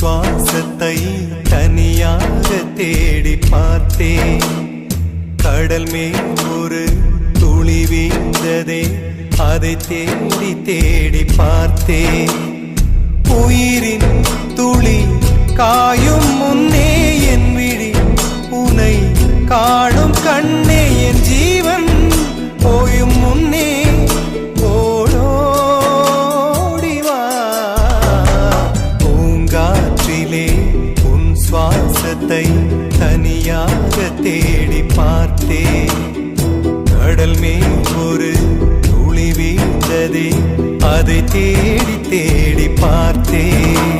சுவாசத்தை தனியாக தேடி பார்த்தேன். கடல் மேல் ஒரு துளி வீழ்ந்ததே, அதை தேடி தேடி பார்த்தேன். உயிரின் துளி காயும் முன்னே என் விழி உனை காணும் கண்ணே, என் ஜீவன் போயும் முன்னே ஓடோடிவா. பூங்காற்றிலே உன் சுவாசத்தை தனியாக தேடி பார்த்தேன். கடல் மேல் ஒரு துளி வீழ்ந்ததே, அதை தேடி தேடி பார்த்தேன்.